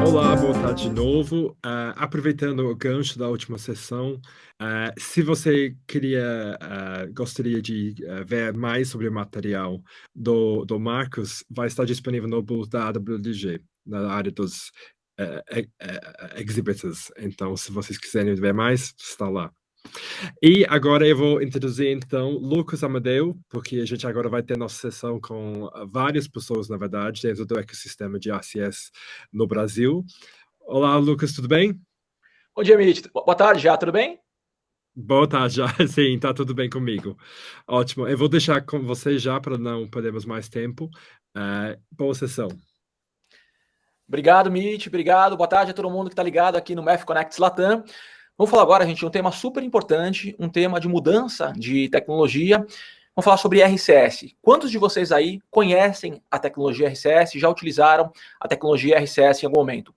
Olá, boa tarde de novo. Aproveitando o gancho da última sessão, se você gostaria de ver mais sobre o material do Marcos, vai estar disponível no booth da AWDG, na área dos exhibitors. Então, se vocês quiserem ver mais, está lá. E agora eu vou introduzir, então, Lucas Amadeu, porque a gente agora vai ter nossa sessão com várias pessoas, na verdade, dentro do ecossistema de ACS no Brasil. Olá, Lucas, tudo bem? Bom dia, Mitch. Boa tarde já, tudo bem? Boa tarde, já. Sim, tá tudo bem comigo. Ótimo. Eu vou deixar com você já para não perdermos mais tempo. Boa sessão. Obrigado, Mitch. Obrigado. Boa tarde a todo mundo que está ligado aqui no MEF Connects Latam. Vamos falar agora, gente, de um tema super importante, um tema de mudança de tecnologia. Vamos falar sobre RCS. Quantos de vocês aí conhecem a tecnologia RCS, já utilizaram a tecnologia RCS em algum momento?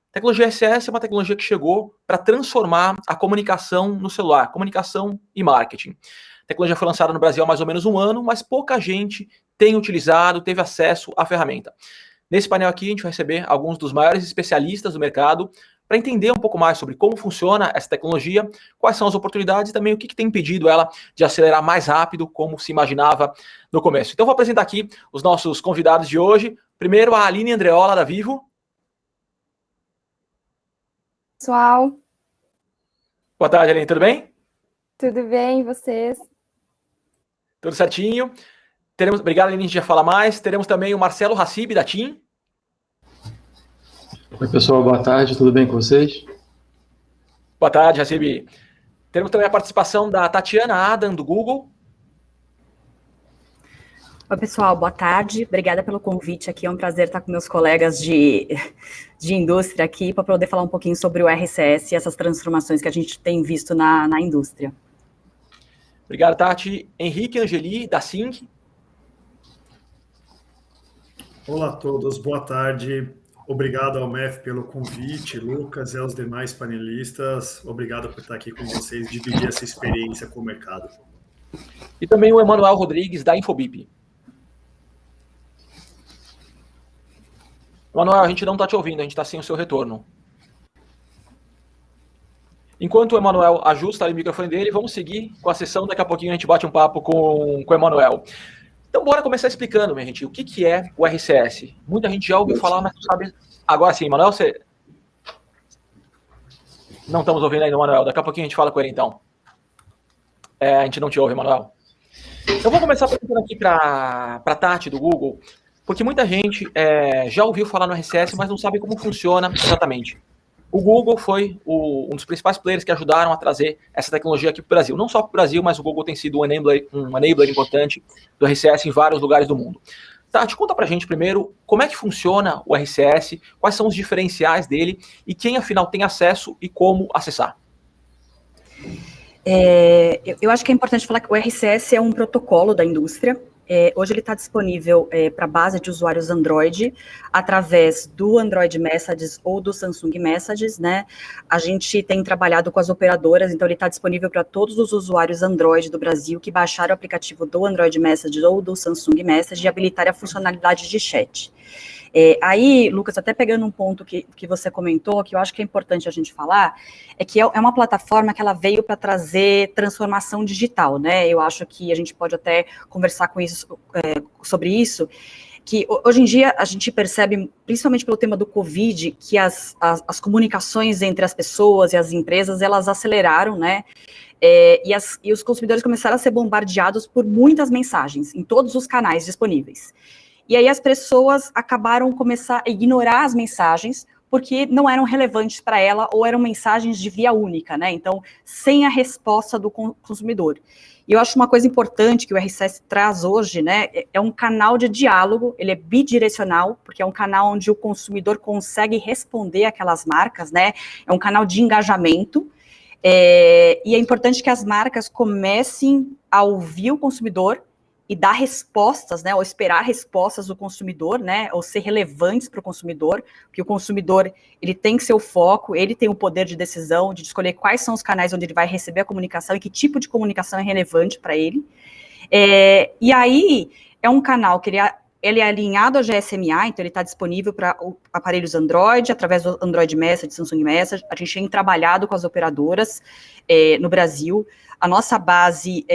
A tecnologia RCS é uma tecnologia que chegou para transformar a comunicação no celular, comunicação e marketing. A tecnologia foi lançada no Brasil há mais ou menos um ano, mas pouca gente tem utilizado, teve acesso à ferramenta. Nesse painel aqui, a gente vai receber alguns dos maiores especialistas do mercado para entender um pouco mais sobre como funciona essa tecnologia, quais são as oportunidades e também o que tem impedido ela de acelerar mais rápido, como se imaginava no começo. Então, vou apresentar aqui os nossos convidados de hoje. Primeiro, a Aline Andreola, da Vivo. Pessoal, Boa tarde, Aline, tudo bem? tudo bem, e vocês? Tudo certinho. Obrigado, Aline, a gente já fala mais. Teremos também o Marcelo Hassib, da TIM. Oi, pessoal, boa tarde, tudo bem com vocês? Boa tarde, Hassib. Teremos também a participação da Tatiana Adam, do Google. Oi, pessoal, boa tarde. Obrigada pelo convite aqui. É um prazer estar com meus colegas de indústria aqui para poder falar um pouquinho sobre o RCS e essas transformações que a gente tem visto na indústria. Obrigado, Tati. Henrique Angeli, da Sync. Olá a todos, boa tarde. Obrigado ao MEF pelo convite, Lucas e aos demais panelistas. Obrigado por estar aqui com vocês, dividir essa experiência com o mercado. E também o Emanuel Rodrigues, da Infobip. Emanuel, a gente não está te ouvindo, a gente está sem o seu retorno. Enquanto o Emanuel ajusta o microfone dele, vamos seguir com a sessão. Daqui a pouquinho a gente bate um papo com o Emanuel. Então, bora começar explicando, minha gente, o que é o RCS. Muita gente já ouviu falar, mas não sabe. Agora sim, Emanuel, você... Não estamos ouvindo ainda o Emanuel. Daqui a pouquinho a gente fala com ele, então. A gente não te ouve, Emanuel. Eu vou começar perguntando aqui para a Tati, do Google, porque muita gente já ouviu falar no RCS, mas não sabe como funciona exatamente. O Google foi um dos principais players que ajudaram a trazer essa tecnologia aqui para o Brasil. Não só para o Brasil, mas o Google tem sido um enabler importante do RCS em vários lugares do mundo. Tati, conta para a gente primeiro como é que funciona o RCS, quais são os diferenciais dele e quem, afinal, tem acesso e como acessar. Eu acho que é importante falar que o RCS é um protocolo da indústria. Hoje ele está disponível para a base de usuários Android, através do Android Messages ou do Samsung Messages, né? A gente tem trabalhado com as operadoras, então ele está disponível para todos os usuários Android do Brasil que baixaram o aplicativo do Android Messages ou do Samsung Messages e habilitarem a funcionalidade de chat. Aí, Lucas, até pegando um ponto que você comentou, que eu acho que é importante a gente falar, é que é uma plataforma que ela veio para trazer transformação digital, né? Eu acho que a gente pode até conversar sobre isso, que hoje em dia a gente percebe, principalmente pelo tema do Covid, que as comunicações entre as pessoas e as empresas, elas aceleraram, né? E os consumidores começaram a ser bombardeados por muitas mensagens, em todos os canais disponíveis. E aí as pessoas acabaram começar a ignorar as mensagens, porque não eram relevantes para ela, ou eram mensagens de via única, né? Então, sem a resposta do consumidor. E eu acho uma coisa importante que o RCS traz hoje, né? É um canal de diálogo, ele é bidirecional, porque é um canal onde o consumidor consegue responder aquelas marcas, né? É um canal de engajamento. E é importante que as marcas comecem a ouvir o consumidor e dar respostas, né, ou esperar respostas do consumidor, né, ou ser relevantes para o consumidor, porque o consumidor, ele tem que ser o foco, ele tem o poder de decisão, de escolher quais são os canais onde ele vai receber a comunicação e que tipo de comunicação é relevante para ele. E aí, é um canal que ele é alinhado ao GSMA, então ele está disponível para aparelhos Android, através do Android Message, Samsung Message. A gente tem trabalhado com as operadoras no Brasil. A nossa base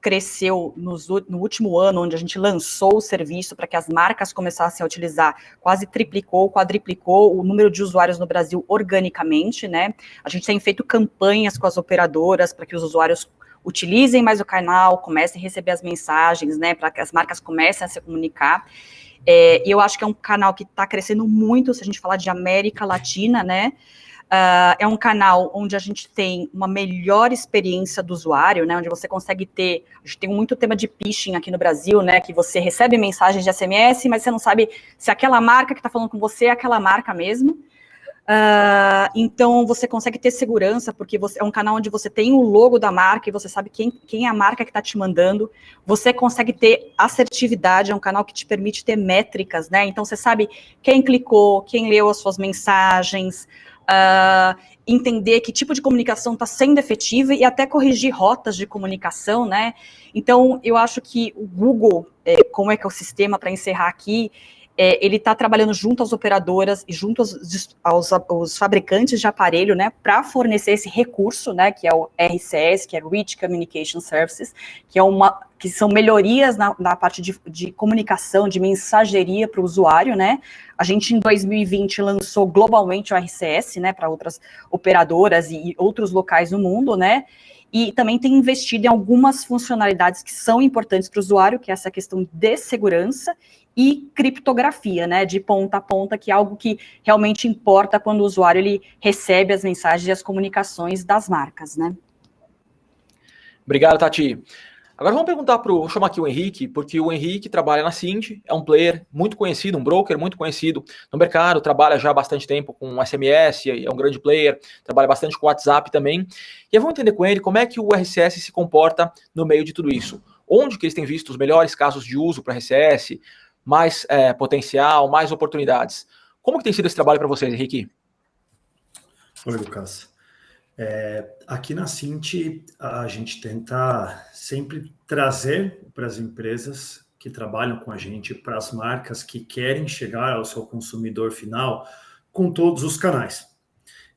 cresceu no último ano, onde a gente lançou o serviço para que as marcas começassem a utilizar, quase triplicou, quadriplicou o número de usuários no Brasil organicamente, né? A gente tem feito campanhas com as operadoras para que os usuários utilizem mais o canal, comecem a receber as mensagens, né, para que as marcas comecem a se comunicar. E eu acho que é um canal que está crescendo muito, se a gente falar de América Latina, né, é um canal onde a gente tem uma melhor experiência do usuário, né, onde você consegue ter, a gente tem muito tema de phishing aqui no Brasil, né, que você recebe mensagens de SMS, mas você não sabe se aquela marca que está falando com você é aquela marca mesmo. Então você consegue ter segurança, porque é um canal onde você tem o logo da marca e você sabe quem é a marca que está te mandando. Você consegue ter assertividade, é um canal que te permite ter métricas, né? Então você sabe quem clicou, quem leu as suas mensagens, entender que tipo de comunicação está sendo efetiva e até corrigir rotas de comunicação, né? Então eu acho que o Google, como ecossistema, para encerrar aqui, ele está trabalhando junto às operadoras e junto aos fabricantes de aparelho, né, para fornecer esse recurso, né, que é o RCS, que é Rich Communication Services, que são melhorias na parte de comunicação, de mensageria para o usuário, né. A gente, em 2020, lançou globalmente o RCS, né, para outras operadoras e outros locais no mundo, né, e também tem investido em algumas funcionalidades que são importantes para o usuário, que é essa questão de segurança e criptografia, né, de ponta a ponta, que é algo que realmente importa quando o usuário ele recebe as mensagens e as comunicações das marcas, né. Obrigado, Tati. Agora vou chamar aqui o Henrique, porque o Henrique trabalha na Cint, é um player muito conhecido, um broker muito conhecido no mercado, trabalha já há bastante tempo com SMS, é um grande player, trabalha bastante com WhatsApp também. E eu vou entender com ele como é que o RCS se comporta no meio de tudo isso. Onde que eles têm visto os melhores casos de uso para RCS, mais potencial, mais oportunidades. Como que tem sido esse trabalho para vocês, Henrique? Oi, Lucas. Aqui na Cint, a gente tenta sempre trazer para as empresas que trabalham com a gente, para as marcas que querem chegar ao seu consumidor final, com todos os canais.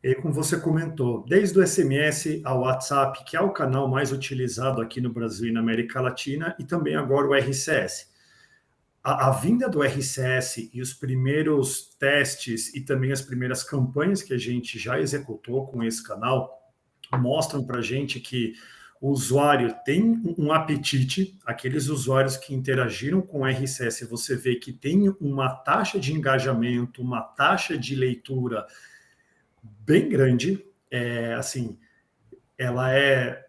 E como você comentou, desde o SMS ao WhatsApp, que é o canal mais utilizado aqui no Brasil e na América Latina, e também agora o RCS. A vinda do RCS e os primeiros testes e também as primeiras campanhas que a gente já executou com esse canal mostram para a gente que o usuário tem um apetite, aqueles usuários que interagiram com o RCS, você vê que tem uma taxa de engajamento, uma taxa de leitura bem grande, ela é,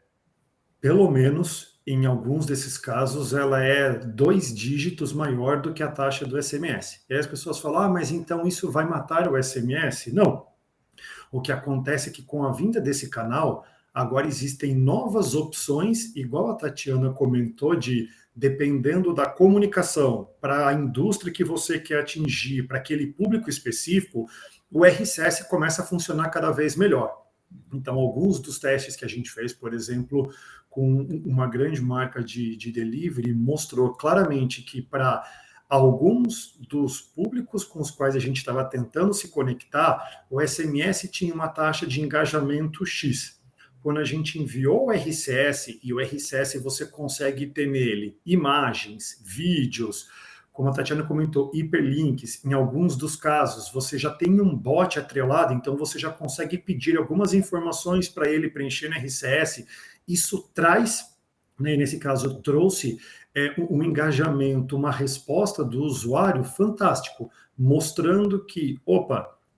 pelo menos, em alguns desses casos, ela é 2 dígitos maior do que a taxa do SMS. E aí as pessoas falam, mas então isso vai matar o SMS? Não. O que acontece é que com a vinda desse canal, agora existem novas opções, igual a Tatiana comentou, dependendo da comunicação, para a indústria que você quer atingir, para aquele público específico, o RCS começa a funcionar cada vez melhor. Então, alguns dos testes que a gente fez, por exemplo, com uma grande marca de delivery, mostrou claramente que para alguns dos públicos com os quais a gente estava tentando se conectar, o SMS tinha uma taxa de engajamento X. Quando a gente enviou o RCS, e o RCS você consegue ter nele imagens, vídeos, como a Tatiana comentou, hiperlinks, em alguns dos casos você já tem um bot atrelado, então você já consegue pedir algumas informações para ele preencher no RCS. Isso traz, né, nesse caso trouxe um engajamento, uma resposta do usuário fantástico, mostrando que,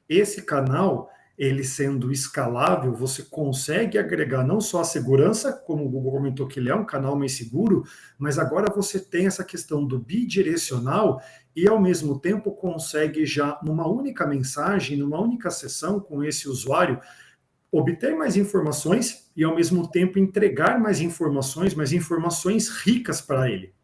esse canal, ele sendo escalável, você consegue agregar não só a segurança, como o Google comentou que ele é um canal mais seguro, mas agora você tem essa questão do bidirecional e, ao mesmo tempo, consegue já, numa única mensagem, numa única sessão com esse usuário, obter mais informações e, ao mesmo tempo, entregar mais informações ricas para ele.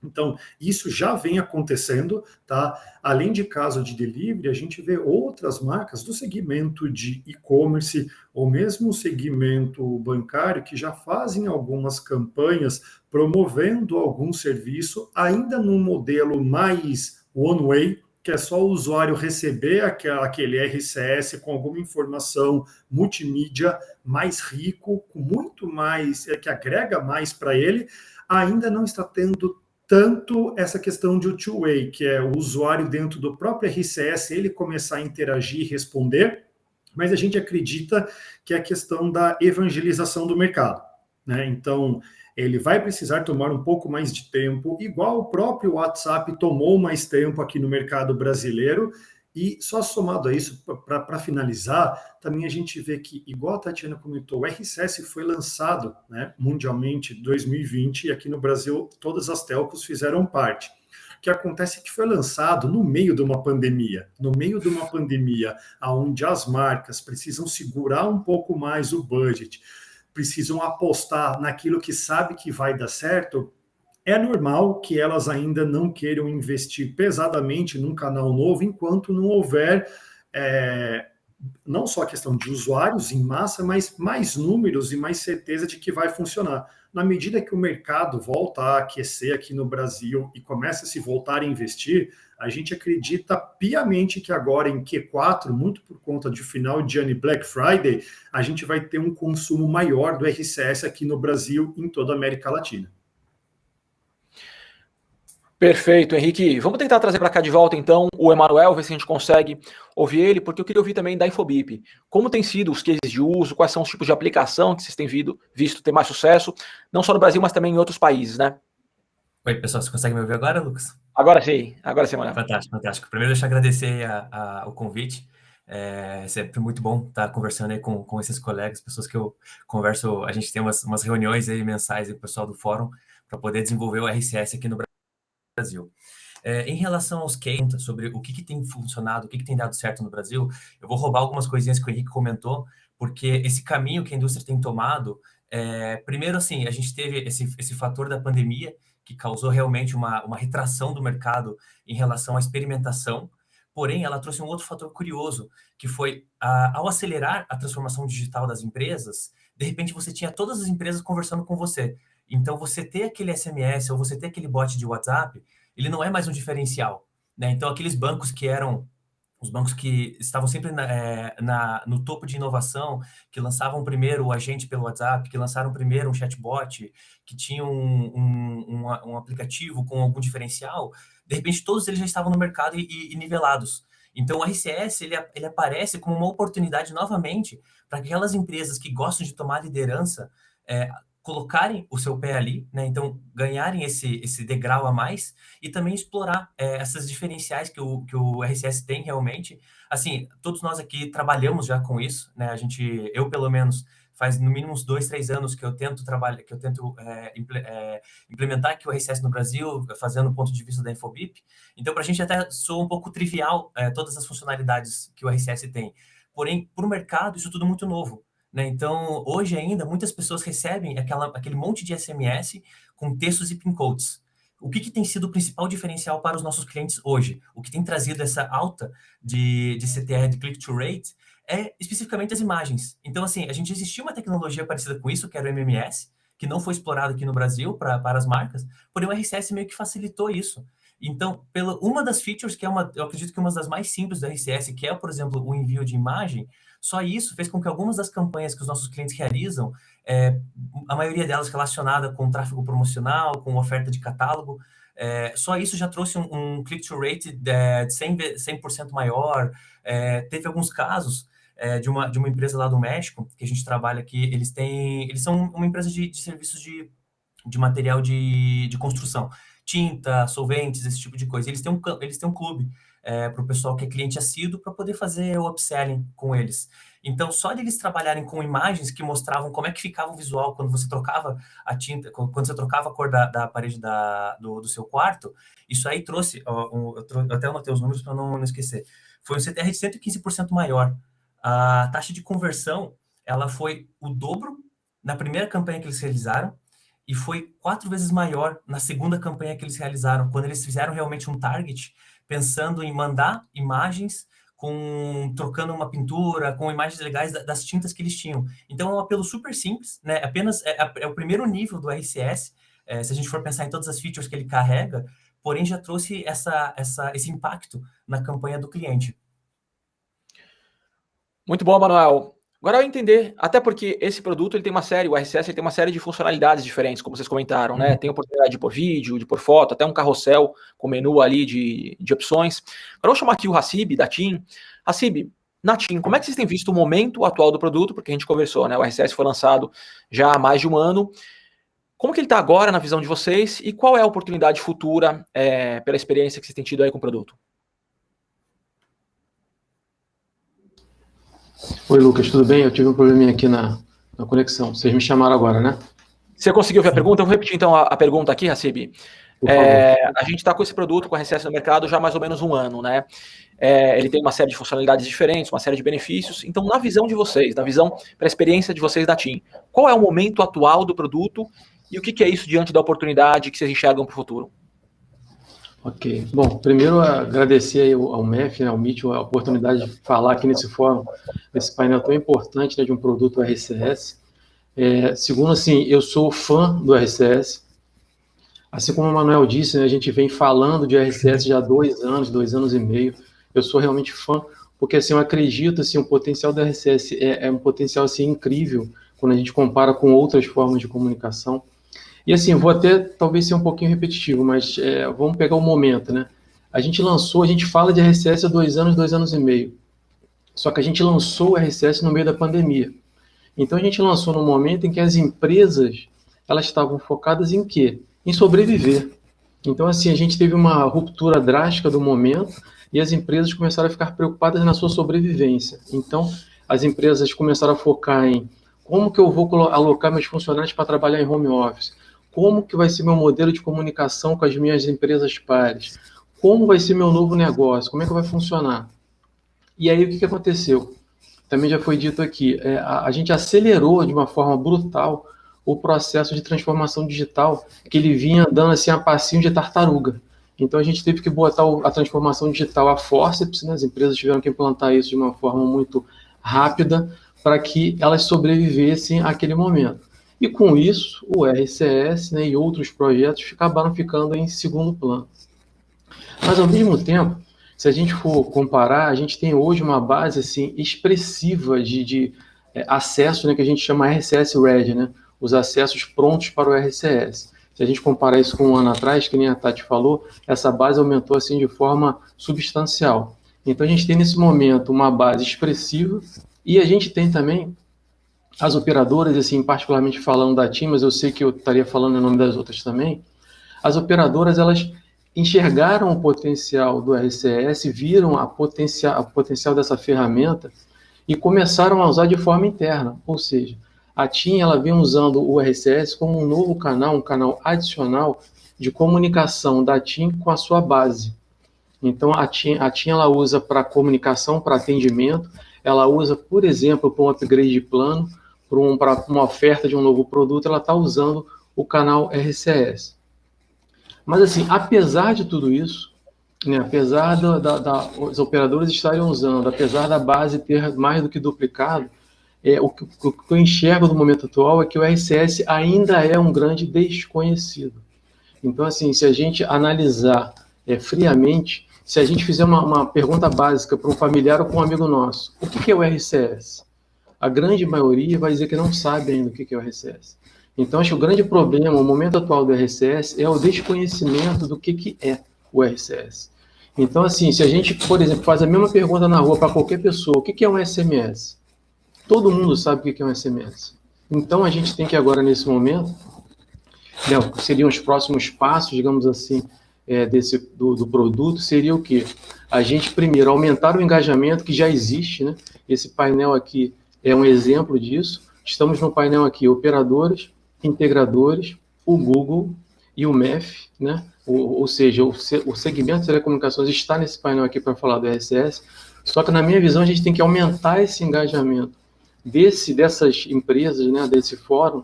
Então, isso já vem acontecendo, tá? Além de caso de delivery, a gente vê outras marcas do segmento de e-commerce ou mesmo o segmento bancário que já fazem algumas campanhas promovendo algum serviço, ainda num modelo mais one-way, que é só o usuário receber aquele RCS com alguma informação multimídia mais rico, com muito mais, que agrega mais para ele, ainda não está tendo tanto essa questão de two-way, que é o usuário dentro do próprio RCS, ele começar a interagir e responder, mas a gente acredita que é a questão da evangelização do mercado, né? Então, ele vai precisar tomar um pouco mais de tempo, igual o próprio WhatsApp tomou mais tempo aqui no mercado brasileiro. E só somado a isso, para finalizar, também a gente vê que, igual a Tatiana comentou, o RCS foi lançado, né, mundialmente em 2020, e aqui no Brasil todas as telcos fizeram parte. O que acontece é que foi lançado no meio de uma pandemia, onde as marcas precisam segurar um pouco mais o budget, precisam apostar naquilo que sabe que vai dar certo. É normal que elas ainda não queiram investir pesadamente num canal novo enquanto não houver não só a questão de usuários em massa, mas mais números e mais certeza de que vai funcionar. Na medida que o mercado volta a aquecer aqui no Brasil e começa a se voltar a investir, a gente acredita piamente que agora em Q4, muito por conta de final de ano e Black Friday, a gente vai ter um consumo maior do RCS aqui no Brasil e em toda a América Latina. Perfeito, Henrique. Vamos tentar trazer para cá de volta, então, o Emanuel, ver se a gente consegue ouvir ele, porque eu queria ouvir também da Infobip. Como tem sido os cases de uso, quais são os tipos de aplicação que vocês têm visto ter mais sucesso, não só no Brasil, mas também em outros países, né? Oi, pessoal, você consegue me ouvir agora, Lucas? Agora sim, Emanuel. Fantástico, fantástico. Primeiro, deixa eu agradecer o convite. É sempre muito bom estar conversando aí com esses colegas, pessoas que eu converso. A gente tem umas reuniões aí mensais aí com o pessoal do fórum para poder desenvolver o RCS aqui no Brasil. Em relação aos cases, sobre o que tem funcionado, o que tem dado certo no Brasil, eu vou roubar algumas coisinhas que o Henrique comentou, porque esse caminho que a indústria tem tomado, primeiro, assim, a gente teve esse fator da pandemia, que causou realmente uma retração do mercado em relação à experimentação, porém, ela trouxe um outro fator curioso, que foi, ao acelerar a transformação digital das empresas, de repente você tinha todas as empresas conversando com você. Então, você ter aquele SMS ou você ter aquele bot de WhatsApp, ele não é mais um diferencial, né? Então, aqueles bancos que eram os bancos que estavam sempre no topo de inovação, que lançavam primeiro o agente pelo WhatsApp, que lançaram primeiro um chatbot, que tinham um aplicativo com algum diferencial, de repente todos eles já estavam no mercado e nivelados. Então, o RCS, ele aparece como uma oportunidade novamente para aquelas empresas que gostam de tomar liderança, colocarem o seu pé ali, né? Então ganharem esse degrau a mais e também explorar essas diferenciais que o RCS tem realmente. Assim, todos nós aqui trabalhamos já com isso, né? Eu pelo menos faz no mínimo uns 2-3 anos que eu tento implementar aqui o RCS no Brasil, fazendo o ponto de vista da Infobip. Então, para a gente até soa um pouco trivial todas as funcionalidades que o RCS tem. Porém, para o mercado, isso tudo é muito novo. Né? Então, hoje ainda, muitas pessoas recebem aquele monte de SMS com textos e pin codes. O que tem sido o principal diferencial para os nossos clientes hoje? O que tem trazido essa alta de CTR, de click-through rate, é especificamente as imagens. Então, assim, a gente existia uma tecnologia parecida com isso, que era o MMS, que não foi explorado aqui no Brasil para as marcas, porém o RCS meio que facilitou isso. Então, uma das features, que eu acredito que uma das mais simples do RCS, que é, por exemplo, o envio de imagem, só isso fez com que algumas das campanhas que os nossos clientes realizam, a maioria delas relacionada com tráfego promocional, com oferta de catálogo, só isso já trouxe um click-through rate de 100% maior. Teve alguns casos de uma empresa lá do México, que a gente trabalha aqui, eles são uma empresa de serviços de material de construção, tinta, solventes, esse tipo de coisa. Eles têm um clube para o pessoal que é cliente assíduo para poder fazer o upselling com eles. Então, só de eles trabalharem com imagens que mostravam como é que ficava o visual quando você trocava a tinta, quando você trocava a cor da parede do seu quarto, isso aí trouxe, até anotei os números para não esquecer, foi um CTR de 115% maior. A taxa de conversão ela foi o dobro na primeira campanha que eles realizaram e foi 4 vezes maior na segunda campanha que eles realizaram, quando eles fizeram realmente um target, pensando em mandar imagens trocando uma pintura, com imagens legais das tintas que eles tinham. Então, é um apelo super simples, né? Apenas é o primeiro nível do RCS, se a gente for pensar em todas as features que ele carrega, porém já trouxe esse impacto na campanha do cliente. Muito bom, Manuel. Agora eu entender, até porque esse produto ele tem uma série, o RCS ele tem uma série de funcionalidades diferentes, como vocês comentaram, né? Tem a oportunidade de pôr vídeo, de pôr foto, até um carrossel com menu ali de opções. Agora eu vou chamar aqui o Hassib, da TIM. Hassib, na TIM, como é que vocês têm visto o momento atual do produto? Porque a gente conversou, né? O RCS foi lançado já há mais de um ano. Como que ele está agora na visão de vocês e qual é a oportunidade futura pela experiência que vocês têm tido aí com o produto? Oi, Lucas, tudo bem? Eu tive um probleminha aqui na conexão. Vocês me chamaram agora, né? Você conseguiu ver a pergunta? Eu vou repetir então a pergunta aqui, Hassib. A gente está com esse produto, com a RCS no mercado, já há mais ou menos um ano, né? Ele tem uma série de funcionalidades diferentes, uma série de benefícios. Então, na visão de vocês, na visão para a experiência de vocês da TIM, qual é o momento atual do produto e o que é isso diante da oportunidade que vocês enxergam para o futuro? Ok. Bom, primeiro agradecer aí ao MEF, né, ao Mitchell, a oportunidade de falar aqui nesse fórum, nesse painel tão importante, né, de um produto RCS. Segundo, assim, eu sou fã do RCS. Assim como o Manuel disse, né, a gente vem falando de RCS já há 2 anos e meio. Eu sou realmente fã, porque assim, eu acredito assim, o potencial do RCS é um potencial assim, incrível quando a gente compara com outras formas de comunicação. E assim, vou até talvez ser um pouquinho repetitivo, mas vamos pegar o momento, né? A gente fala de RCS há 2 anos e meio. Só que a gente lançou o RCS no meio da pandemia. Então a gente lançou no momento em que as empresas, elas estavam focadas em quê? Em sobreviver. Então assim, a gente teve uma ruptura drástica do momento e as empresas começaram a ficar preocupadas na sua sobrevivência. Então as empresas começaram a focar em como que eu vou alocar meus funcionários para trabalhar em home office? Como que vai ser meu modelo de comunicação com as minhas empresas pares? Como vai ser meu novo negócio? Como é que vai funcionar? E aí, o que aconteceu? Também já foi dito aqui, a gente acelerou de uma forma brutal o processo de transformação digital, que ele vinha dando assim a passinho de tartaruga. Então, a gente teve que botar a transformação digital a fórceps, né? As empresas tiveram que implantar isso de uma forma muito rápida para que elas sobrevivessem àquele momento. E com isso, o RCS, né, e outros projetos acabaram ficando em segundo plano. Mas, ao mesmo tempo, se a gente for comparar, a gente tem hoje uma base assim, expressiva de acesso, né, que a gente chama RCS Ready, né, os acessos prontos para o RCS. Se a gente comparar isso com um ano atrás, que nem a Tati falou, essa base aumentou assim, de forma substancial. Então, a gente tem nesse momento uma base expressiva e a gente tem também as operadoras, assim, particularmente falando da TIM, mas eu sei que eu estaria falando em nome das outras também, as operadoras, elas enxergaram o potencial do RCS, viram o potencial dessa ferramenta e começaram a usar de forma interna, ou seja, a TIM, ela vem usando o RCS como um novo canal, um canal adicional de comunicação da TIM com a sua base. Então, a TIM ela usa para comunicação, para atendimento, ela usa, por exemplo, para um upgrade de plano, para uma oferta de um novo produto, ela está usando o canal RCS. Mas, assim, apesar de tudo isso, né, apesar os operadores estarem usando, apesar da base ter mais do que duplicado, o que eu enxergo no momento atual é que o RCS ainda é um grande desconhecido. Então, assim, se a gente analisar friamente, se a gente fizer uma pergunta básica para um familiar ou para um amigo nosso, o que é o RCS? A grande maioria vai dizer que não sabe ainda o que é o RCS. Então, acho que o grande problema, o momento atual do RCS, é o desconhecimento do que é o RCS. Então, assim, se a gente, por exemplo, faz a mesma pergunta na rua para qualquer pessoa, o que é um SMS? Todo mundo sabe o que é um SMS. Então, a gente tem que agora, nesse momento, né, seriam os próximos passos, digamos assim, do produto, seria o quê? A gente, primeiro, aumentar o engajamento que já existe, né? Esse painel aqui é um exemplo disso. Estamos no painel aqui, operadoras, integradores, o Google e o MEF, né? Ou seja, o segmento de telecomunicações está nesse painel aqui para falar do RCS, só que na minha visão a gente tem que aumentar esse engajamento dessas empresas, né, desse fórum,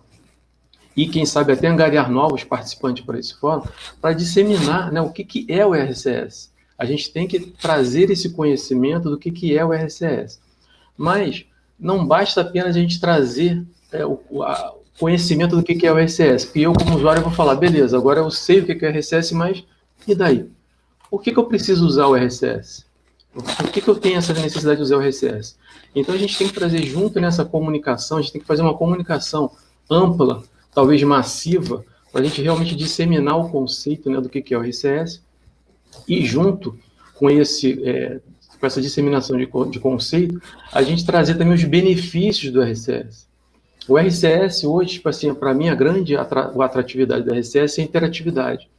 e quem sabe até angariar novos participantes para esse fórum, para disseminar, né, o que é o RCS. A gente tem que trazer esse conhecimento do que é o RCS. Mas não basta apenas a gente trazer o conhecimento do que é o RCS, porque eu, como usuário, vou falar, beleza, agora eu sei o que é o RCS, mas e daí? Por que eu preciso usar o RCS? Por que eu tenho essa necessidade de usar o RCS? Então a gente tem que trazer junto nessa comunicação, a gente tem que fazer uma comunicação ampla, talvez massiva, para a gente realmente disseminar o conceito, né, do que é o RCS, e junto com essa disseminação de conceito, a gente trazer também os benefícios do RCS. O RCS hoje, tipo assim, para mim, a grande atratividade do RCS é a interatividade.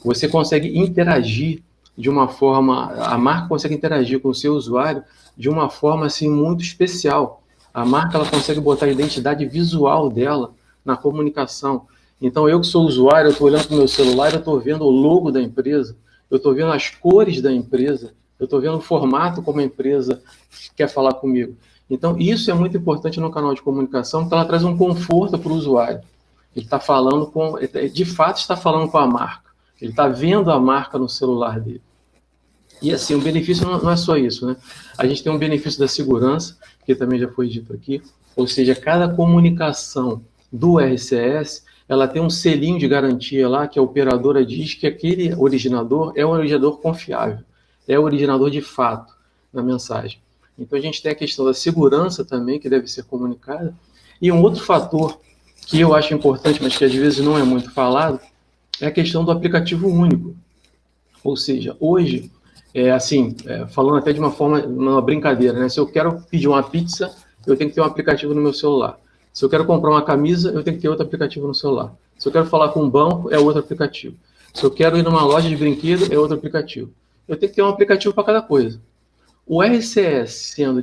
Você consegue interagir de uma forma, a marca consegue interagir com o seu usuário de uma forma assim muito especial. A marca ela consegue botar a identidade visual dela na comunicação. Então, eu que sou usuário, eu estou olhando para o meu celular, eu estou vendo o logo da empresa, eu estou vendo as cores da empresa, eu estou vendo o formato como a empresa quer falar comigo. Então, isso é muito importante no canal de comunicação, porque ela traz um conforto para o usuário. Ele está falando de fato está falando com a marca. Ele está vendo a marca no celular dele. E assim, o benefício não é só isso, né? A gente tem um benefício da segurança, que também já foi dito aqui, ou seja, cada comunicação do RCS, ela tem um selinho de garantia lá, que a operadora diz que aquele originador é um originador confiável, é o originador de fato na mensagem. Então a gente tem a questão da segurança também, que deve ser comunicada, e um outro fator que eu acho importante, mas que às vezes não é muito falado, é a questão do aplicativo único. Ou seja, hoje, falando até de uma brincadeira, né? Se eu quero pedir uma pizza, eu tenho que ter um aplicativo no meu celular. Se eu quero comprar uma camisa, eu tenho que ter outro aplicativo no celular. Se eu quero falar com um banco, é outro aplicativo. Se eu quero ir numa loja de brinquedo, é outro aplicativo. Eu tenho que ter um aplicativo para cada coisa. O RCS sendo,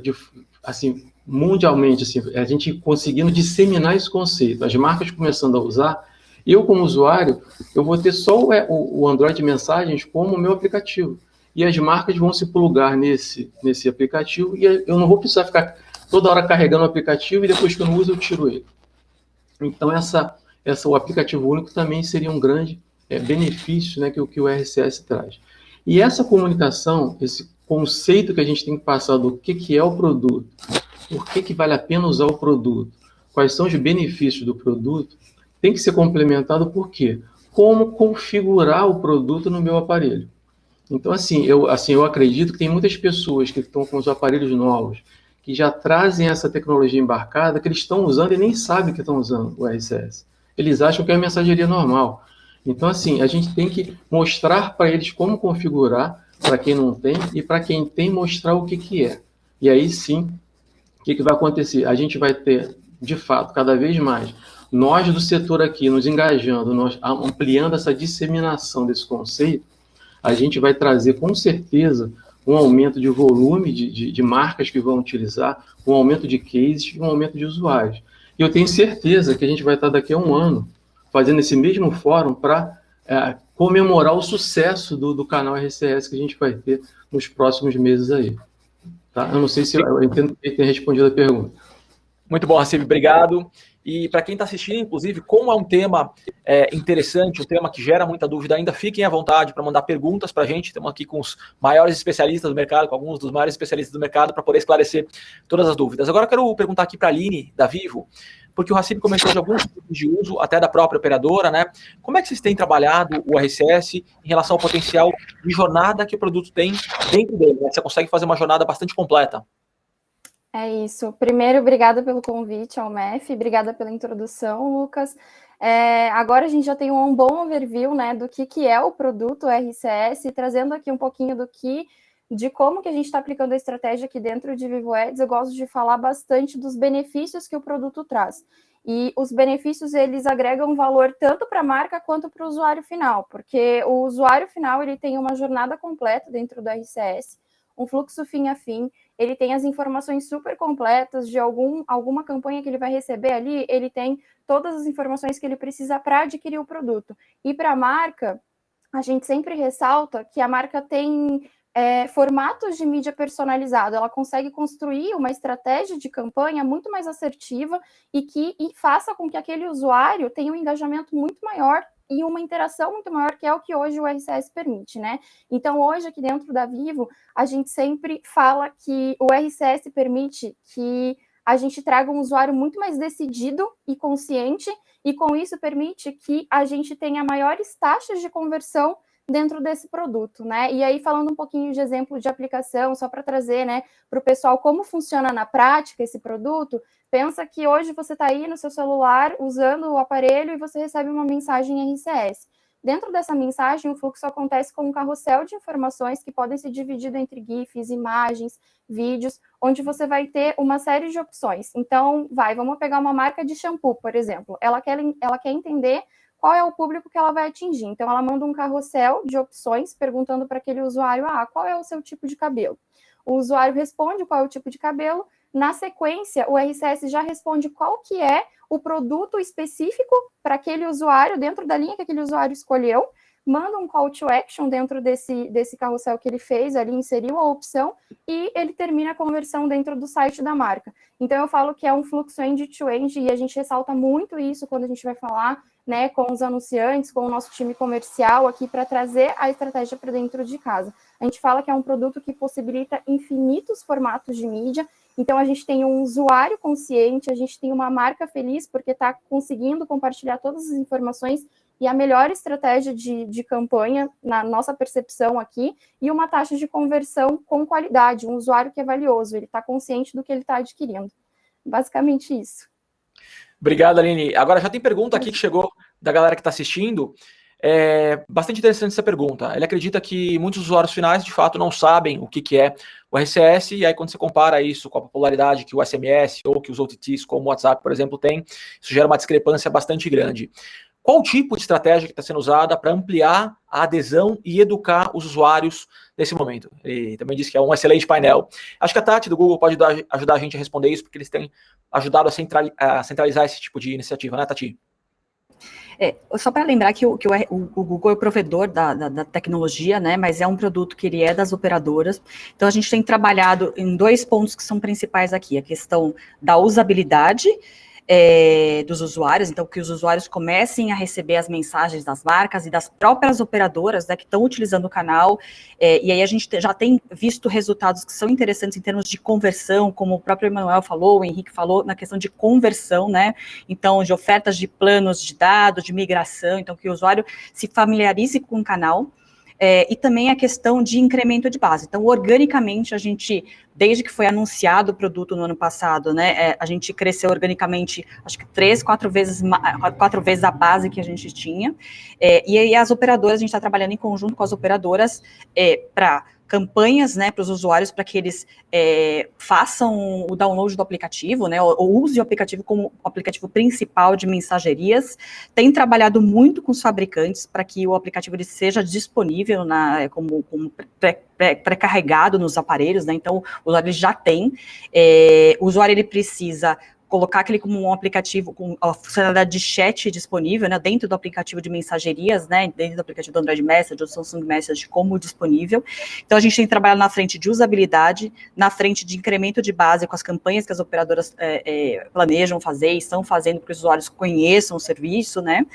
mundialmente, a gente conseguindo disseminar esse conceito, as marcas começando a usar, eu, como usuário, eu vou ter só o Android Mensagens como o meu aplicativo. E as marcas vão se plugar nesse aplicativo e eu não vou precisar ficar toda hora carregando o aplicativo e depois que eu não uso, eu tiro ele. Então, o aplicativo único também seria um grande benefício, né, que o RCS traz. E essa comunicação, esse conceito que a gente tem que passar do que é o produto, por que vale a pena usar o produto, quais são os benefícios do produto, tem que ser complementado por quê? Como configurar o produto no meu aparelho. Então, eu acredito que tem muitas pessoas que estão com os aparelhos novos, que já trazem essa tecnologia embarcada, que eles estão usando e nem sabem que estão usando o RCS. Eles acham que é a mensageria normal. Então, a gente tem que mostrar para eles como configurar, para quem não tem, e para quem tem, mostrar o que é. E aí sim, o que vai acontecer? A gente vai ter, de fato, cada vez mais, nós do setor aqui, nos engajando, nós ampliando essa disseminação desse conceito, a gente vai trazer, com certeza, um aumento de volume de marcas que vão utilizar, um aumento de cases e um aumento de usuários. E eu tenho certeza que a gente vai estar daqui a um ano fazendo esse mesmo fórum para comemorar o sucesso do canal RCS que a gente vai ter nos próximos meses aí. Tá? Eu não sei se eu entendo que tenha respondido a pergunta. Muito bom, Hassib, obrigado. E para quem está assistindo, inclusive, como é um tema interessante, um tema que gera muita dúvida ainda, fiquem à vontade para mandar perguntas para a gente. Estamos aqui com os maiores especialistas do mercado, com alguns dos maiores especialistas do mercado, para poder esclarecer todas as dúvidas. Agora eu quero perguntar aqui para a Aline, da Vivo, porque o Hassib comentou de alguns tipos de uso, até da própria operadora, né? Como é que vocês têm trabalhado o RCS em relação ao potencial de jornada que o produto tem dentro dele, né? Você consegue fazer uma jornada bastante completa. É isso. Primeiro, obrigada pelo convite ao MEF, obrigada pela introdução, Lucas. Agora a gente já tem um bom overview, né, do que é o produto RCS, trazendo aqui um pouquinho de como que a gente está aplicando a estratégia aqui dentro de Vivo Ads. Eu gosto de falar bastante dos benefícios que o produto traz. E os benefícios, eles agregam valor tanto para a marca quanto para o usuário final, porque o usuário final, ele tem uma jornada completa dentro do RCS, um fluxo fim a fim, ele tem as informações super completas de alguma campanha que ele vai receber ali, ele tem todas as informações que ele precisa para adquirir o produto. E para a marca, a gente sempre ressalta que a marca tem formatos de mídia personalizado, ela consegue construir uma estratégia de campanha muito mais assertiva e faça com que aquele usuário tenha um engajamento muito maior e uma interação muito maior, que é o que hoje o RCS permite, né? Então, hoje, aqui dentro da Vivo, a gente sempre fala que o RCS permite que a gente traga um usuário muito mais decidido e consciente, e com isso permite que a gente tenha maiores taxas de conversão dentro desse produto, né? E aí, falando um pouquinho de exemplo de aplicação, só para trazer, né, para o pessoal como funciona na prática esse produto, pensa que hoje você está aí no seu celular usando o aparelho e você recebe uma mensagem RCS. Dentro dessa mensagem, o fluxo acontece com um carrossel de informações que podem ser dividido entre GIFs, imagens, vídeos, onde você vai ter uma série de opções. Então, vamos pegar uma marca de shampoo, por exemplo. Ela quer entender qual é o público que ela vai atingir. Então, ela manda um carrossel de opções, perguntando para aquele usuário, qual é o seu tipo de cabelo? O usuário responde qual é o tipo de cabelo. Na sequência, o RCS já responde qual que é o produto específico para aquele usuário, dentro da linha que aquele usuário escolheu, manda um call to action dentro desse carrossel que ele fez, ali inseriu a opção, e ele termina a conversão dentro do site da marca. Então, eu falo que é um fluxo end-to-end, e a gente ressalta muito isso quando a gente vai falar, né, com os anunciantes, com o nosso time comercial aqui, para trazer a estratégia para dentro de casa. A gente fala que é um produto que possibilita infinitos formatos de mídia. Então, a gente tem um usuário consciente, a gente tem uma marca feliz, porque está conseguindo compartilhar todas as informações e a melhor estratégia de campanha, na nossa percepção aqui, e uma taxa de conversão com qualidade, um usuário que é valioso, ele está consciente do que ele está adquirindo. Basicamente isso. Obrigado, Aline. Agora, já tem pergunta aqui que chegou da galera que está assistindo. É bastante interessante essa pergunta. Ele acredita que muitos usuários finais, de fato, não sabem o que é o RCS, e aí quando você compara isso com a popularidade que o SMS ou que os OTTs, como o WhatsApp, por exemplo, tem, isso gera uma discrepância bastante grande. Qual tipo de estratégia que está sendo usada para ampliar a adesão e educar os usuários nesse momento? Ele também disse que é um excelente painel. Acho que a Tati do Google pode ajudar a gente a responder isso, porque eles têm ajudado a centralizar esse tipo de iniciativa, né, Tati? Só para lembrar que o Google é o provedor da tecnologia, né, mas é um produto que ele é das operadoras. Então, a gente tem trabalhado em 2 pontos que são principais aqui. A questão da usabilidade dos usuários, então que os usuários comecem a receber as mensagens das marcas e das próprias operadoras, né, que estão utilizando o canal, e aí a gente já tem visto resultados que são interessantes em termos de conversão, como o próprio Emanuel falou, o Henrique falou, na questão de conversão, né, então de ofertas de planos de dados, de migração, então que o usuário se familiarize com o canal, e também a questão de incremento de base. Então, organicamente, a gente, desde que foi anunciado o produto no ano passado, né, a gente cresceu organicamente, acho que 4 vezes a base que a gente tinha, e aí as operadoras, a gente está trabalhando em conjunto com as operadoras para campanhas, né, para os usuários, para que eles façam o download do aplicativo, né, ou use o aplicativo como o aplicativo principal de mensagerias. Tem trabalhado muito com os fabricantes para que o aplicativo ele seja disponível como pré-carregado nos aparelhos, né, então o usuário já tem, o usuário ele precisa colocar aquele como um aplicativo com a funcionalidade de chat disponível, né, dentro do aplicativo de mensagerias, né, dentro do aplicativo do Android Message, do Samsung Message, como disponível. Então, a gente tem trabalhado na frente de usabilidade, na frente de incremento de base com as campanhas que as operadoras planejam fazer e estão fazendo para que os usuários conheçam o serviço, né,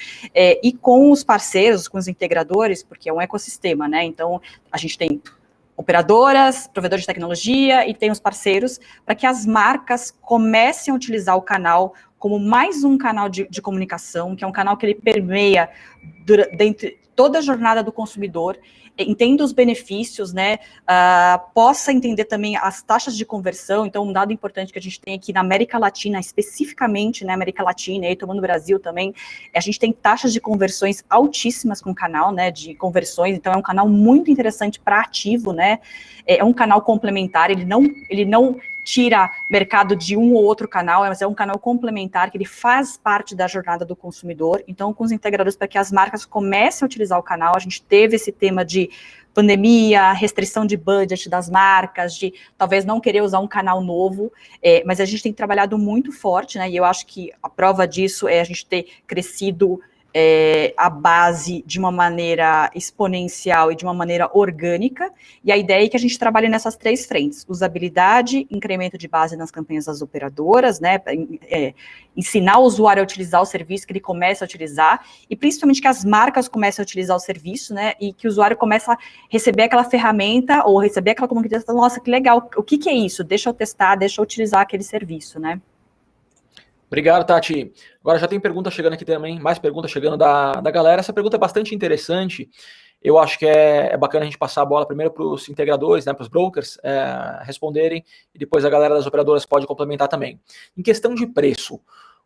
e com os parceiros, com os integradores, porque é um ecossistema, né, então, a gente tem operadoras, provedores de tecnologia e tem os parceiros, para que as marcas comecem a utilizar o canal como mais um canal de comunicação, que é um canal que ele permeia dentro toda a jornada do consumidor, entenda os benefícios, né, possa entender também as taxas de conversão. Então, um dado importante que a gente tem aqui na América Latina, especificamente na América Latina, e aí tomando o Brasil também, a gente tem taxas de conversões altíssimas com o canal, né, de conversões, então é um canal muito interessante para ativo, né, é um canal complementar, ele não tira mercado de um ou outro canal, mas é um canal complementar, que ele faz parte da jornada do consumidor. Então, com os integradores, para que as marcas comecem a utilizar o canal, a gente teve esse tema de pandemia, restrição de budget das marcas, de talvez não querer usar um canal novo, mas a gente tem trabalhado muito forte, né, e eu acho que a prova disso é a gente ter crescido a base de uma maneira exponencial e de uma maneira orgânica, e a ideia é que a gente trabalhe nessas 3 frentes: usabilidade, incremento de base nas campanhas das operadoras, né, ensinar o usuário a utilizar o serviço, que ele comece a utilizar, e principalmente que as marcas comecem a utilizar o serviço, né, e que o usuário comece a receber aquela ferramenta, ou receber aquela comunicação, nossa, que legal, o que é isso? Deixa eu testar, deixa eu utilizar aquele serviço, né. Obrigado, Tati. Agora já tem pergunta chegando aqui também, mais perguntas chegando da galera. Essa pergunta é bastante interessante. Eu acho que é bacana a gente passar a bola primeiro para os integradores, né, para os brokers responderem, e depois a galera das operadoras pode complementar também. Em questão de preço,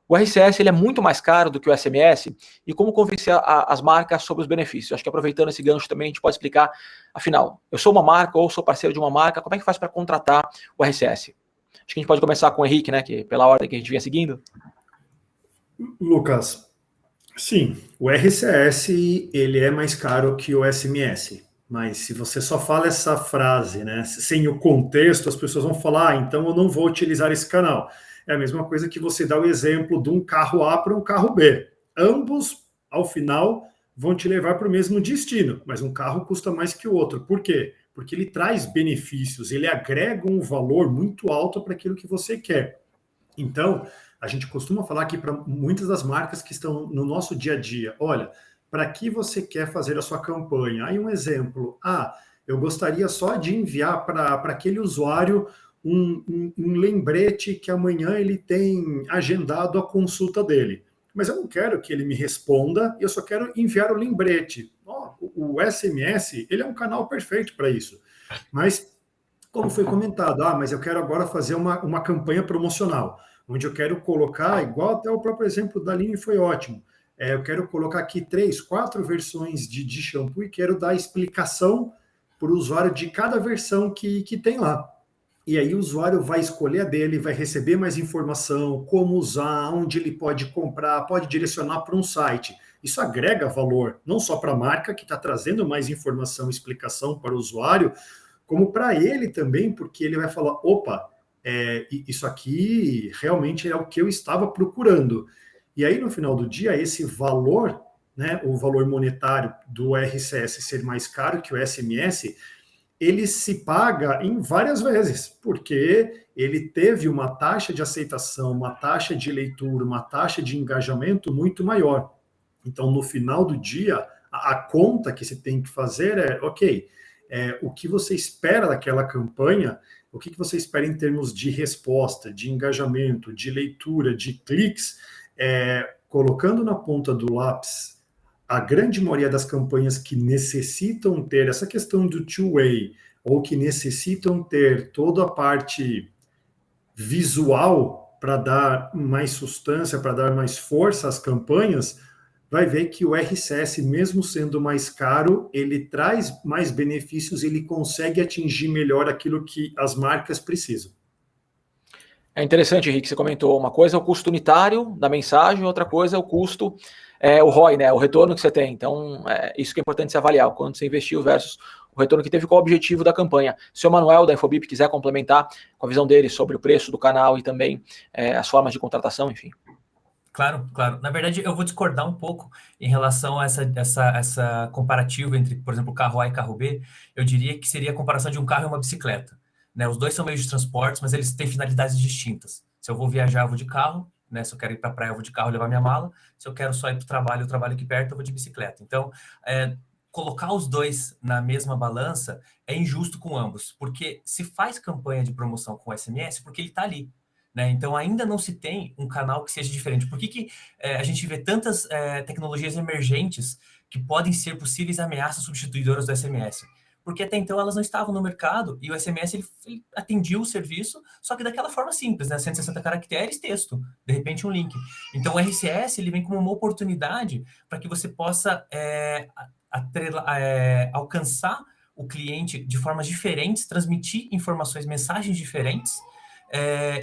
o RCS ele é muito mais caro do que o SMS, e como convencer as marcas sobre os benefícios? Acho que aproveitando esse gancho também, a gente pode explicar, afinal, eu sou uma marca ou sou parceiro de uma marca, como é que faz para contratar o RCS? Acho que a gente pode começar com o Henrique, né, que pela ordem que a gente vinha seguindo. Lucas, sim, o RCS ele é mais caro que o SMS, mas se você só fala essa frase, né, sem o contexto, as pessoas vão falar, então eu não vou utilizar esse canal. É a mesma coisa que você dá o exemplo de um carro A para um carro B. Ambos, ao final, vão te levar para o mesmo destino, mas um carro custa mais que o outro. Por quê? Porque ele traz benefícios, ele agrega um valor muito alto para aquilo que você quer. Então, a gente costuma falar aqui para muitas das marcas que estão no nosso dia a dia, olha, para que você quer fazer a sua campanha? Aí um exemplo, eu gostaria só de enviar para aquele usuário um lembrete que amanhã ele tem agendado a consulta dele. Mas eu não quero que ele me responda, eu só quero enviar o lembrete. O SMS, ele é um canal perfeito para isso. Mas, como foi comentado, mas eu quero agora fazer uma campanha promocional, onde eu quero colocar, igual até o próprio exemplo da Aline foi ótimo, eu quero colocar aqui 3, 4 versões de shampoo e quero dar explicação para o usuário de cada versão que tem lá. E aí o usuário vai escolher a dele, vai receber mais informação, como usar, onde ele pode comprar, pode direcionar para um site. Isso agrega valor, não só para a marca, que está trazendo mais informação e explicação para o usuário, como para ele também, porque ele vai falar, opa, isso aqui realmente é o que eu estava procurando. E aí, no final do dia, esse valor, né, o valor monetário do RCS ser mais caro que o SMS, ele se paga em várias vezes, porque ele teve uma taxa de aceitação, uma taxa de leitura, uma taxa de engajamento muito maior. Então, no final do dia, a conta que você tem que fazer o que você espera daquela campanha, o que você espera em termos de resposta, de engajamento, de leitura, de cliques, colocando na ponta do lápis a grande maioria das campanhas que necessitam ter essa questão do two-way, ou que necessitam ter toda a parte visual para dar mais substância, para dar mais força às campanhas, vai ver que o RCS, mesmo sendo mais caro, ele traz mais benefícios, ele consegue atingir melhor aquilo que as marcas precisam. É interessante, Henrique, você comentou, uma coisa é o custo unitário da mensagem, outra coisa é o custo, o ROI, né, o retorno que você tem. Então, isso que é importante se avaliar, quando você investiu versus o retorno que teve, qual o objetivo da campanha. Se o Manuel da Infobip quiser complementar com a visão dele sobre o preço do canal e também as formas de contratação, enfim. Claro, claro. Na verdade, eu vou discordar um pouco em relação a essa comparativa entre, por exemplo, carro A e carro B. Eu diria que seria a comparação de um carro e uma bicicleta. Né? Os dois são meios de transporte, mas eles têm finalidades distintas. Se eu vou viajar, eu vou de carro. Né? Se eu quero ir para a praia, eu vou de carro e levar minha mala. Se eu quero só ir para o trabalho, eu trabalho aqui perto, eu vou de bicicleta. Então, colocar os dois na mesma balança é injusto com ambos, porque se faz campanha de promoção com SMS, porque ele está ali. Né? Então, ainda não se tem um canal que seja diferente. Por que a gente vê tantas tecnologias emergentes que podem ser possíveis ameaças substituidoras do SMS? Porque até então elas não estavam no mercado e o SMS ele atendia o serviço, só que daquela forma simples, né? 160 caracteres, texto, de repente um link. Então, o RCS ele vem como uma oportunidade para que você possa alcançar o cliente de formas diferentes, transmitir informações, mensagens diferentes,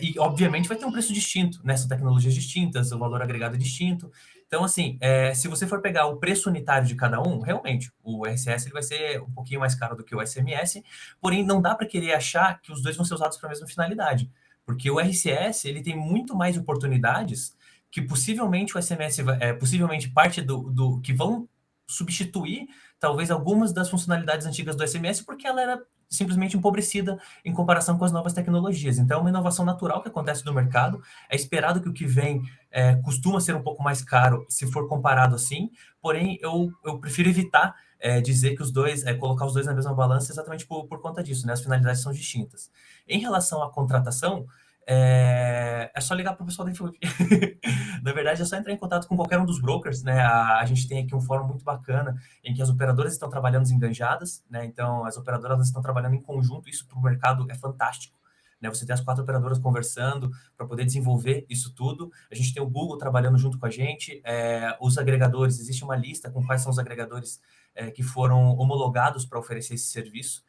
e obviamente vai ter um preço distinto, né? São tecnologias distintas, o valor agregado é distinto. Então, assim, se você for pegar o preço unitário de cada um, realmente, o RCS ele vai ser um pouquinho mais caro do que o SMS, porém não dá para querer achar que os dois vão ser usados para a mesma finalidade, porque o RCS ele tem muito mais oportunidades que possivelmente o SMS, possivelmente parte do que vão substituir talvez algumas das funcionalidades antigas do SMS, porque ela era simplesmente empobrecida em comparação com as novas tecnologias. Então, é uma inovação natural que acontece no mercado. É esperado que o que vem costuma ser um pouco mais caro se for comparado assim, porém, eu prefiro evitar dizer que os dois, colocar os dois na mesma balança exatamente por conta disso, né? As finalidades são distintas. Em relação à contratação, é só ligar para o pessoal da Infobip. Na verdade, é só entrar em contato com qualquer um dos brokers, né? A gente tem aqui um fórum muito bacana em que as operadoras estão trabalhando enganjadas, né? Então, as operadoras estão trabalhando em conjunto. Isso para o mercado é fantástico, né? Você tem as 4 operadoras conversando para poder desenvolver isso tudo. A gente tem o Google trabalhando junto com a gente. Os agregadores, existe uma lista com quais são os agregadores que foram homologados para oferecer esse serviço.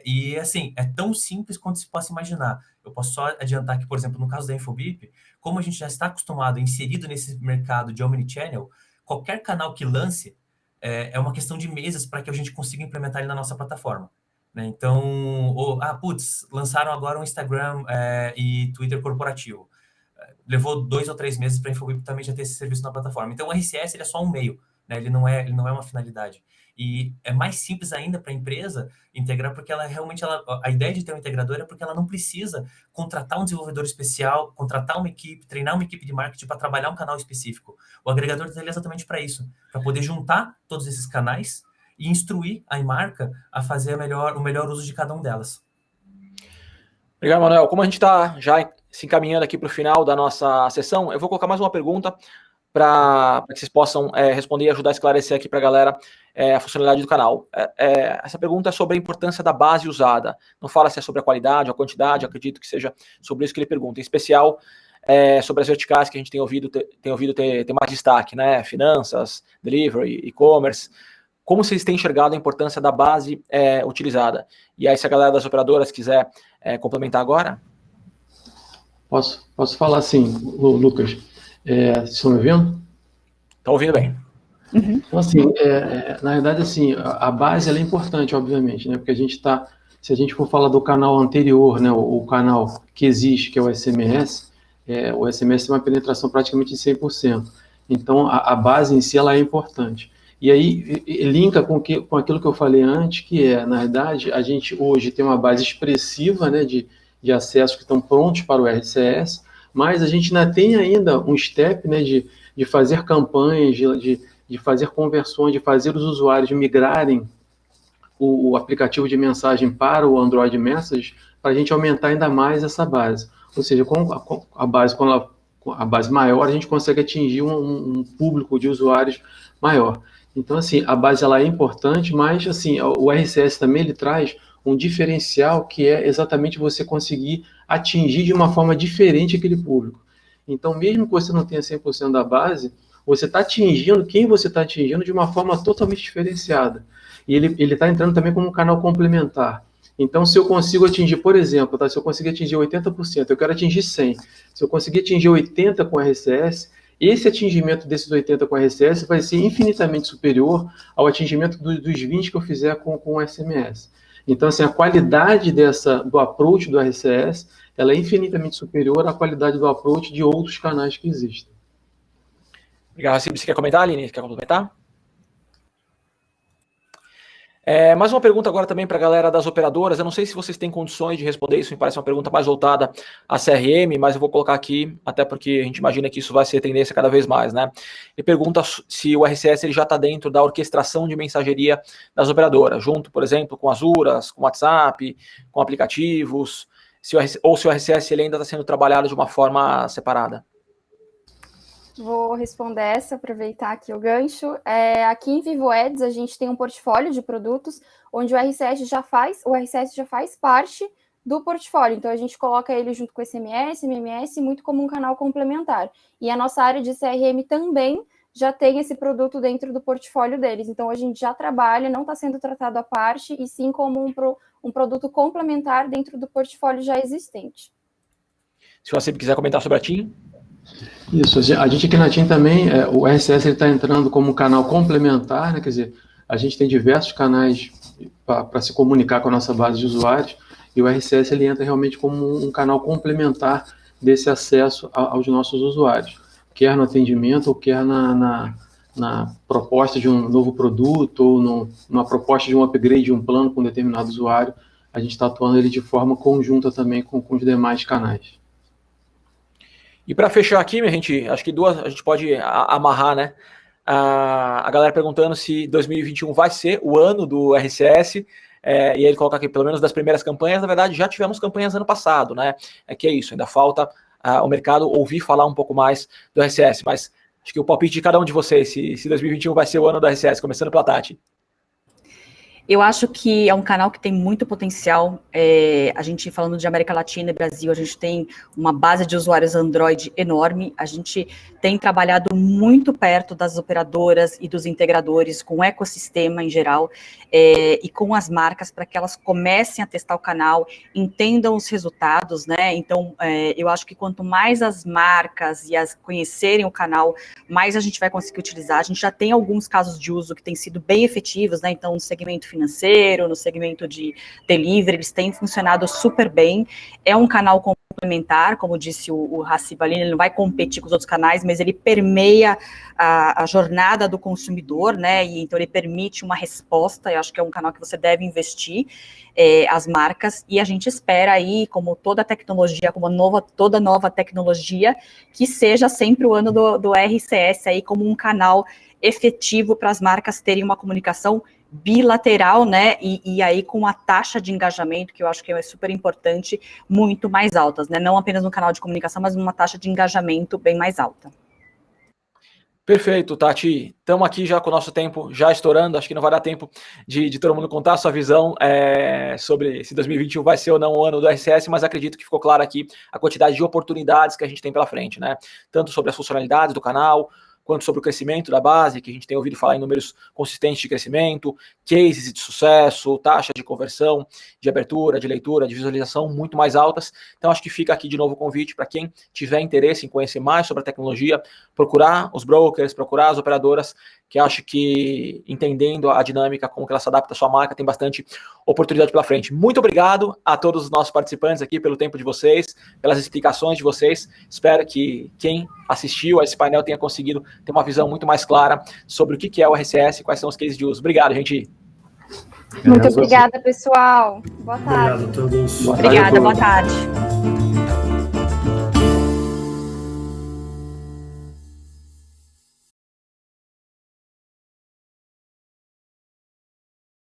E, assim, é tão simples quanto se possa imaginar. Eu posso só adiantar que, por exemplo, no caso da Infobip, como a gente já está acostumado, inserido nesse mercado de omnichannel, qualquer canal que lance é uma questão de meses para que a gente consiga implementar ele na nossa plataforma, né? Então, lançaram agora um Instagram e Twitter corporativo. Levou 2 ou 3 meses para a Infobip também já ter esse serviço na plataforma. Então, o RCS ele é só um meio, né? Ele não é uma finalidade. E é mais simples ainda para a empresa integrar, porque a ideia de ter um integrador é porque ela não precisa contratar um desenvolvedor especial, contratar uma equipe, treinar uma equipe de marketing para trabalhar um canal específico. O agregador dele é exatamente para isso, para poder juntar todos esses canais e instruir a marca a fazer o melhor uso de cada um delas. Obrigado, Manuel. Como a gente está já se encaminhando aqui para o final da nossa sessão, eu vou colocar mais uma pergunta para que vocês possam responder e ajudar a esclarecer aqui para a galera a funcionalidade do canal. Essa pergunta é sobre a importância da base usada. Não fala se é sobre a qualidade ou a quantidade, acredito que seja sobre isso que ele pergunta. Em especial, sobre as verticais que a gente tem ouvido ter mais destaque, né? Finanças, delivery, e-commerce. Como vocês têm enxergado a importância da base utilizada? E aí, se a galera das operadoras quiser complementar agora? Posso falar sim, Lucas. Vocês estão me ouvindo? Estão ouvindo bem. Uhum. Então, assim, na verdade, assim, a base ela é importante, obviamente, né? Porque se a gente for falar do canal anterior, né, o canal que existe, que é o SMS, o SMS tem uma penetração praticamente de 100%. Então, a base em si, ela é importante. E aí, linka com aquilo que eu falei antes, que na verdade, a gente hoje tem uma base expressiva, né, de acessos que estão prontos para o RCS, mas a gente ainda tem um step, né, de fazer campanhas, de fazer conversões, de fazer os usuários migrarem o aplicativo de mensagem para o Android Messages, para a gente aumentar ainda mais essa base. Ou seja, com a base maior, a gente consegue atingir um público de usuários maior. Então, assim, a base ela é importante, mas assim, o RCS também ele traz um diferencial que é exatamente você conseguir atingir de uma forma diferente aquele público. Então, mesmo que você não tenha 100% da base, você está atingindo quem você está atingindo de uma forma totalmente diferenciada. E ele está entrando também como um canal complementar. Então, se eu consigo atingir, por exemplo, se eu conseguir atingir 80%, eu quero atingir 100%. Se eu conseguir atingir 80% com RCS, esse atingimento desses 80% com RCS vai ser infinitamente superior ao atingimento dos 20% que eu fizer com o SMS. Então, assim, a qualidade do approach do RCS, ela é infinitamente superior à qualidade do approach de outros canais que existem. Obrigado, Racibe. Você quer comentar, Aline? Quer complementar? Mais uma pergunta agora também para a galera das operadoras. Eu não sei se vocês têm condições de responder isso, me parece uma pergunta mais voltada à CRM, mas eu vou colocar aqui, até porque a gente imagina que isso vai ser tendência cada vez mais, né? Ele pergunta se o RCS ele já está dentro da orquestração de mensageria das operadoras, junto, por exemplo, com Azuras, com WhatsApp, com aplicativos, ou se o RCS ele ainda está sendo trabalhado de uma forma separada. Vou responder essa, aproveitar aqui o gancho. Aqui em Vivo Ads, a gente tem um portfólio de produtos onde o RCS já faz parte do portfólio. Então, a gente coloca ele junto com SMS, MMS, muito como um canal complementar. E a nossa área de CRM também já tem esse produto dentro do portfólio deles. Então, a gente já trabalha, não está sendo tratado à parte, e sim como um produto complementar dentro do portfólio já existente. Se você quiser comentar sobre a TIM. Isso, a gente aqui na TIM também, o RCS está entrando como um canal complementar, né? Quer dizer, a gente tem diversos canais para se comunicar com a nossa base de usuários, e o RCS ele entra realmente como um canal complementar desse acesso aos nossos usuários. quer no atendimento ou quer na proposta de um novo produto ou numa proposta de um upgrade de um plano com um determinado usuário, a gente está atuando ele de forma conjunta também com os demais canais. E para fechar aqui, minha gente, acho que a gente pode amarrar, né? A galera perguntando se 2021 vai ser o ano do RCS, e aí ele coloca aqui, pelo menos das primeiras campanhas, na verdade já tivemos campanhas ano passado, né? Que é isso, ainda falta o mercado ouvir falar um pouco mais do RCS, mas acho que o palpite de cada um de vocês, se 2021 vai ser o ano do RCS, começando pela Tati. Eu acho que é um canal que tem muito potencial. A gente, falando de América Latina e Brasil, a gente tem uma base de usuários Android enorme. A gente tem trabalhado muito perto das operadoras e dos integradores, com o ecossistema em geral, e com as marcas, para que elas comecem a testar o canal, entendam os resultados, né? Então, eu acho que quanto mais as marcas conhecerem o canal, mais a gente vai conseguir utilizar. A gente já tem alguns casos de uso que têm sido bem efetivos, né? Então, no segmento financeiro, no segmento de delivery, eles têm funcionado super bem. É um canal complementar, como disse o Hasib ali, ele não vai competir com os outros canais, mas ele permeia a jornada do consumidor, né? E então ele permite uma resposta. Eu acho que é um canal que você deve investir, as marcas, e a gente espera aí, como toda tecnologia, toda nova tecnologia, que seja sempre o ano do RCS aí como um canal efetivo para as marcas terem uma comunicação bilateral, né, e aí com a taxa de engajamento, que eu acho que é super importante, muito mais altas, né, não apenas no canal de comunicação, mas uma taxa de engajamento bem mais alta. Perfeito, Tati. Estamos aqui já com o nosso tempo já estourando, acho que não vai dar tempo de todo mundo contar a sua visão sobre se 2021 vai ser ou não o ano do RCS, mas acredito que ficou claro aqui a quantidade de oportunidades que a gente tem pela frente, né, tanto sobre as funcionalidades do canal, quanto sobre o crescimento da base, que a gente tem ouvido falar em números consistentes de crescimento, cases de sucesso, taxa de conversão, de abertura, de leitura, de visualização muito mais altas. Então, acho que fica aqui de novo o convite para quem tiver interesse em conhecer mais sobre a tecnologia, procurar os brokers, procurar as operadoras, que acho que, entendendo a dinâmica, como que ela se adapta à sua marca, tem bastante oportunidade pela frente. Muito obrigado a todos os nossos participantes aqui pelo tempo de vocês, pelas explicações de vocês. Espero que quem assistiu a esse painel tenha conseguido ter uma visão muito mais clara sobre o que é o RCS e quais são os cases de uso. Obrigado, gente. Muito obrigada, pessoal. Boa tarde. Obrigado a todos. Obrigada, boa tarde.